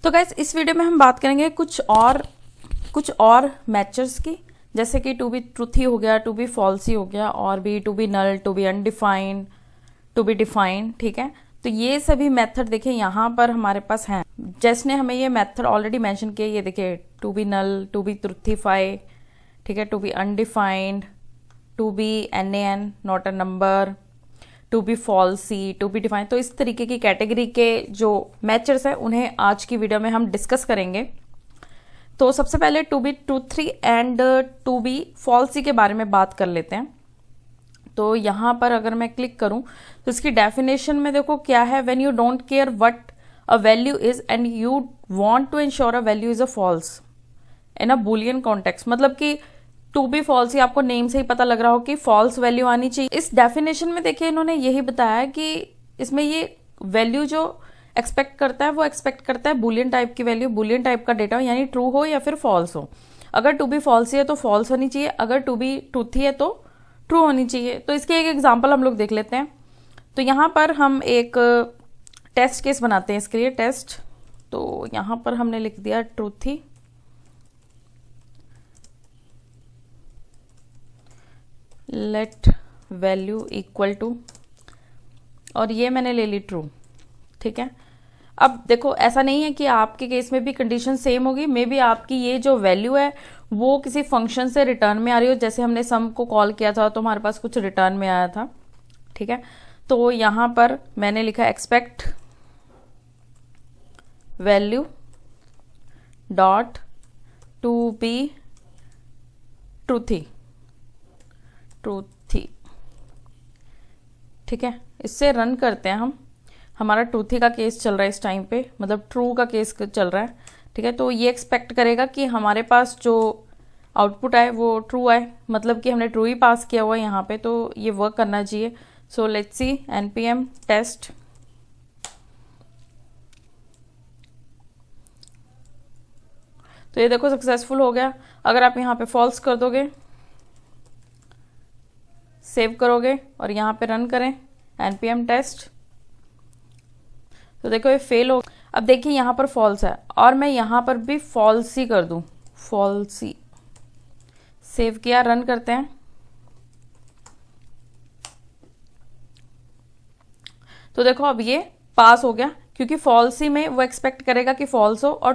तो गाइस इस वीडियो में हम बात करेंगे कुछ और मैचर्स की, जैसे कि टू बी ट्रूथी हो गया, टू बी फॉल्सी हो गया, और भी to be null, to be undefined, to be defined. ठीक है, तो ये सभी मेथड देखिए यहाँ पर हमारे पास हैं। जैसने हमें ये मेथड ऑलरेडी मेंशन किए, ये देखिए to be null, to be truthy, ठीक है, to be undefined, to be NaN not a number, to be falsy, to be define. तो इस तरीके की कैटेगरी के जो मैचर्स हैं उन्हें आज की वीडियो में हम डिस्कस करेंगे। तो सबसे पहले to be truthy and to be falsy के बारे में बात कर लेते हैं। तो यहाँ पर अगर मैं क्लिक करूं तो इसकी डेफिनेशन में देखो क्या है, when you don't care what a value is and you want to ensure a value is a false in a boolean context. मतलब कि टू बी फॉल्स ही आपको नेम से ही पता लग रहा हो कि फॉल्स वैल्यू आनी चाहिए। इस डेफिनेशन में देखिए इन्होंने यही बताया कि इसमें ये वैल्यू जो एक्सपेक्ट करता है वो एक्सपेक्ट करता है बुलियन टाइप की वैल्यू, बुलियन टाइप का डेटा हो, यानी ट्रू हो या फिर फॉल्स हो। अगर टू बी फॉल्सी है तो फॉल्स होनी चाहिए, अगर टू बी ट्रूथी है तो ट्रू होनी चाहिए। तो इसके एक एग्जाम्पल हम लोग देख लेते हैं। तो यहाँ पर हम एक टेस्ट केस बनाते हैं इसके लिए, टेस्ट। तो यहाँ पर हमने लिख दिया truthy, let value equal to, और ये मैंने ले ली ट्रू। ठीक है, अब देखो ऐसा नहीं है कि आपके केस में भी कंडीशन सेम होगी, मे बी आपकी ये जो वैल्यू है वो किसी फंक्शन से रिटर्न में आ रही हो। जैसे हमने सम को कॉल किया था तो हमारे पास कुछ रिटर्न में आया था। ठीक है, तो यहां पर मैंने लिखा expect value dot to be truthy. ठीक है, इससे रन करते हैं हम। हमारा ट्रूथी का केस चल रहा है इस टाइम पे, मतलब ट्रू का केस चल रहा है। ठीक है, तो ये एक्सपेक्ट करेगा कि हमारे पास जो आउटपुट आए वो ट्रू आए, मतलब कि हमने ट्रू ही पास किया हुआ है यहाँ पे, तो ये वर्क करना चाहिए। So let's see npm test. तो ये देखो सक्सेसफुल हो गया। अगर आप यहाँ पे फॉल्स कर दोगे, सेव करोगे और यहाँ पे रन करें npm टेस्ट, तो देखो ये फेल हो। अब देखिए यहाँ पर फॉल्स है और मैं यहाँ पर भी फॉल्सी कर दूं, फॉल्सी, सेव किया, रन करते हैं। तो देखो अब ये पास हो गया, क्योंकि फॉल्सी में वो एक्सपेक्ट करेगा कि फॉल्स हो, और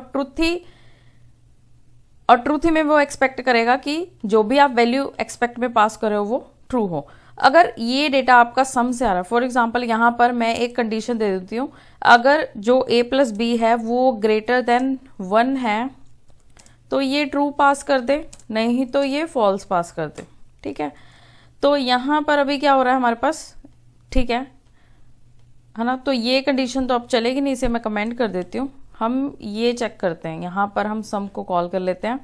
ट्रूथी में वो एक्सपेक्ट करेगा कि जो भी आप वैल्यू एक्सपेक्ट में पास कर रहे हो वो ट्रू हो। अगर ये डेटा आपका सम से आ रहा है, फॉर एग्जाम्पल यहाँ पर मैं एक कंडीशन दे देती हूँ, अगर जो a+b है वो ग्रेटर देन 1 है तो ये ट्रू पास कर दे, नहीं तो ये फॉल्स पास कर दे। ठीक है, तो यहाँ पर अभी क्या हो रहा है हमारे पास, ठीक है ना। तो ये कंडीशन तो अब चलेगी नहीं, इसे मैं कमेंट कर देती हूँ। हम ये चेक करते हैं, यहाँ पर हम सम को कॉल कर लेते हैं।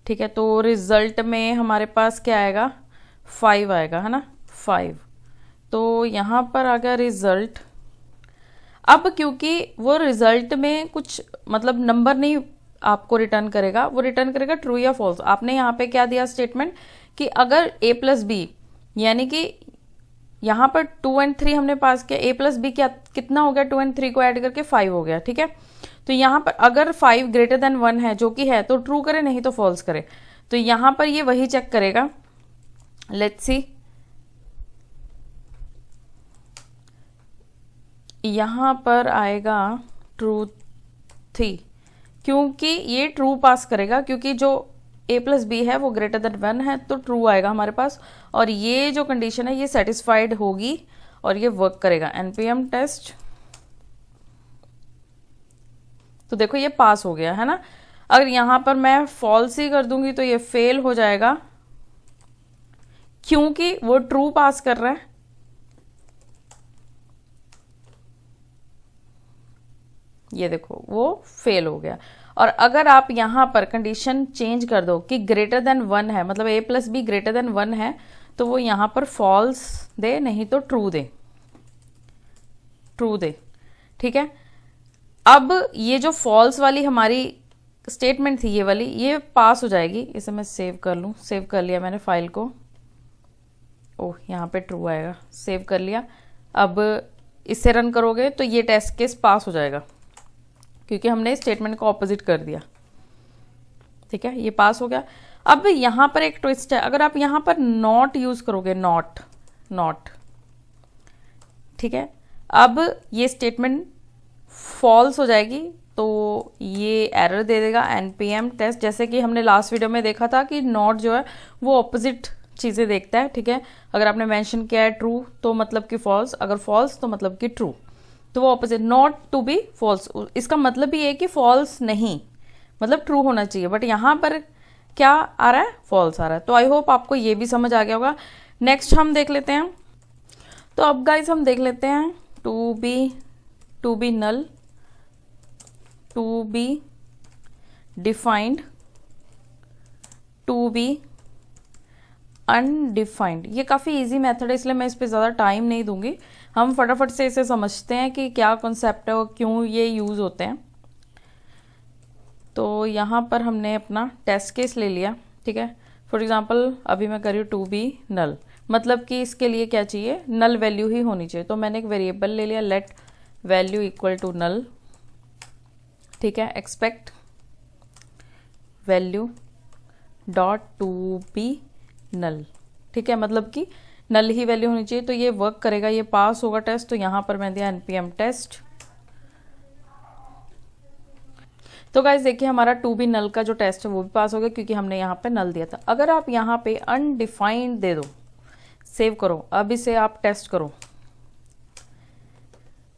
ठीक है, तो रिजल्ट में हमारे पास क्या आएगा, 5 आएगा, है ना, 5। तो यहाँ पर आ गया रिजल्ट। अब क्योंकि वो रिजल्ट में कुछ मतलब नंबर नहीं आपको रिटर्न करेगा, वो रिटर्न करेगा ट्रू या फॉल्स। आपने यहाँ पे क्या दिया स्टेटमेंट कि अगर a+b, यानी कि यहाँ पर 2 और 3 हमने पास किया, a+b क्या कितना हो गया, 2 और 3 को ऐड करके 5 हो गया। ठीक है, तो यहाँ पर अगर 5 ग्रेटर देन 1 है, जो कि है, तो ट्रू करे, नहीं तो फॉल्स करे। तो यहाँ पर ये वही चेक करेगा। लेट्स सी, यहाँ पर आएगा ट्रूथी, क्योंकि ये ट्रू पास करेगा, क्योंकि जो a+b है वो ग्रेटर देन 1 है, तो ट्रू आएगा हमारे पास, और ये जो कंडीशन है ये सेटिस्फाइड होगी और ये वर्क करेगा। npm टेस्ट, तो देखो ये पास हो गया, है ना। अगर यहाँ पर मैं फॉल्स ही कर दूंगी तो ये फेल हो जाएगा, क्योंकि वो ट्रू पास कर रहा है। ये देखो वो फेल हो गया। और अगर आप यहाँ पर कंडीशन चेंज कर दो कि ग्रेटर देन 1 है, मतलब a+b ग्रेटर देन 1 है, तो वो यहाँ पर फॉल्स दे, नहीं तो ट्रू दे, ट्रू दे। ठीक है, अब ये जो फॉल्स वाली हमारी स्टेटमेंट थी, ये वाली, ये पास हो जाएगी। इसे मैं सेव कर लूँ, सेव कर लिया मैंने फाइल को। ओह, यहाँ पे ट्रू आएगा, सेव कर लिया। अब इससे रन करोगे तो ये टेस्ट केस पास हो जाएगा, क्योंकि हमने स्टेटमेंट को ऑपोजिट कर दिया। ठीक है, ये पास हो गया। अब यहां पर एक ट्विस्ट है, अगर आप यहां पर नॉट यूज करोगे, नॉट, ठीक है, अब ये स्टेटमेंट फॉल्स हो जाएगी, तो ये एरर दे देगा npm टेस्ट। जैसे कि हमने लास्ट वीडियो में देखा था कि नॉट जो है वो ऑपोजिट चीजें देखता है। ठीक है, अगर आपने मेंशन किया है ट्रू तो मतलब कि फॉल्स, अगर फॉल्स तो मतलब कि ट्रू, तो वो opposite, not to be false, इसका मतलब भी ये कि फॉल्स नहीं, मतलब ट्रू होना चाहिए, बट यहां पर क्या आ रहा है, फॉल्स आ रहा है। तो आई होप आपको ये भी समझ आ गया होगा। नेक्स्ट हम देख लेते हैं, तो अब गाइस हम देख लेते हैं to be null, to be defined, to be undefined. ये काफ़ी इजी मेथड है, इसलिए मैं इस पर ज़्यादा टाइम नहीं दूंगी। हम फटाफट से इसे समझते हैं कि क्या कॉन्सेप्ट है और क्यों ये यूज़ होते हैं। तो यहाँ पर हमने अपना टेस्ट केस ले लिया। ठीक है, फॉर एग्जांपल अभी मैं कर रही हूँ टू बी नल, मतलब कि इसके लिए क्या चाहिए, नल वैल्यू ही होनी चाहिए। तो मैंने एक वेरिएबल ले लिया, let value equal to null. ठीक है, expect value dot to be null. ठीक है, मतलब कि नल ही वैल्यू होनी चाहिए, तो ये वर्क करेगा, ये पास होगा टेस्ट। तो यहां पर मैं दिया npm टेस्ट। तो गाइस देखिए हमारा टू बी नल का जो टेस्ट है वो भी पास हो गया, क्योंकि हमने यहाँ पे नल दिया था। अगर आप यहाँ पे अनडिफाइंड दे दो, सेव करो, अब इसे आप टेस्ट करो,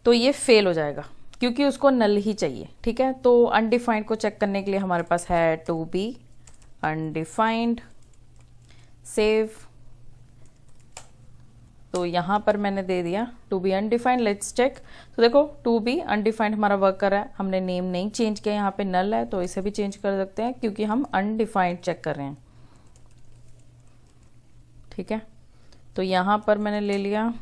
तो ये फेल हो जाएगा, क्योंकि उसको नल ही चाहिए। ठीक है, तो अनडिफाइंड को चेक करने के लिए हमारे पास है टू बी अनडिफाइंड, सेव। तो यहां पर मैंने दे दिया to be undefined, let's check. तो देखो टू बी अनडिफाइंड हमारा वर्क कर रहा है, हमने नेम नहीं चेंज किया, यहाँ पे नल है तो इसे भी चेंज कर सकते हैं, क्योंकि हम अनडिफाइंड चेक कर रहे हैं। ठीक है, तो यहां पर मैंने ले लिया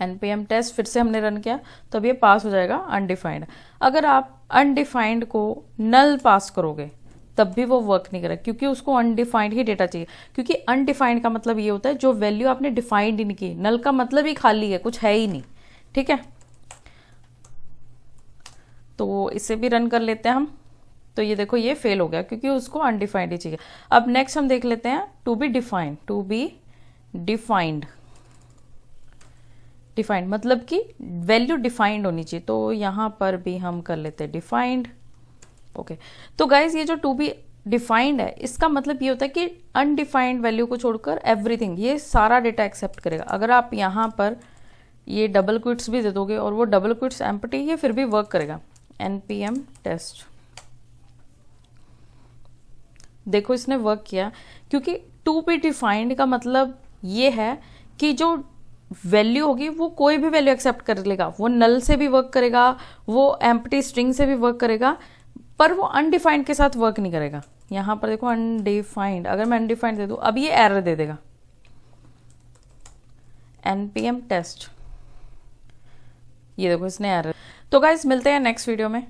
npm टेस्ट, फिर से हमने रन किया, तो अब ये पास हो जाएगा अनडिफाइंड। अगर आप अनडिफाइंड को नल पास करोगे तब भी वो वर्क नहीं करेगा, क्योंकि उसको अनडिफाइंड ही डेटा चाहिए। क्योंकि अनडिफाइंड का मतलब ये होता है जो वैल्यू आपने डिफाइंड ही नहीं की, नल का मतलब ही खाली है, कुछ है ही नहीं। ठीक है, तो इसे भी रन कर लेते हैं हम। तो ये देखो ये फेल हो गया, क्योंकि उसको अनडिफाइंड ही चाहिए। अब नेक्स्ट हम देख लेते हैं to be defined, to be defined, defined मतलब कि वैल्यू डिफाइंड होनी चाहिए, तो यहां पर भी हम कर लेते हैं डिफाइंड। ओके, तो गाइज ये जो टू बी डिफाइंड है, इसका मतलब ये होता है कि अनडिफाइंड वैल्यू को छोड़कर एवरीथिंग, ये सारा डेटा एक्सेप्ट करेगा। अगर आप यहां पर ये डबल क्विट्स भी दे दोगे और वो डबल क्विट्स एम्प्टी, ये फिर भी वर्क करेगा। npm टेस्ट, देखो इसने वर्क किया, क्योंकि टू बी डिफाइंड का मतलब ये है कि जो वैल्यू होगी वो कोई भी वैल्यू एक्सेप्ट कर लेगा, वो नल से भी वर्क करेगा, वो एम्प्टी स्ट्रिंग से भी वर्क करेगा, पर वो अनडिफाइंड के साथ वर्क नहीं करेगा। यहां पर देखो अनडिफाइंड, अगर मैं अनडिफाइंड दे दूं, अब ये एरर दे देगा npm टेस्ट। ये देखो इसने एरर। तो गाइस मिलते हैं नेक्स्ट वीडियो में।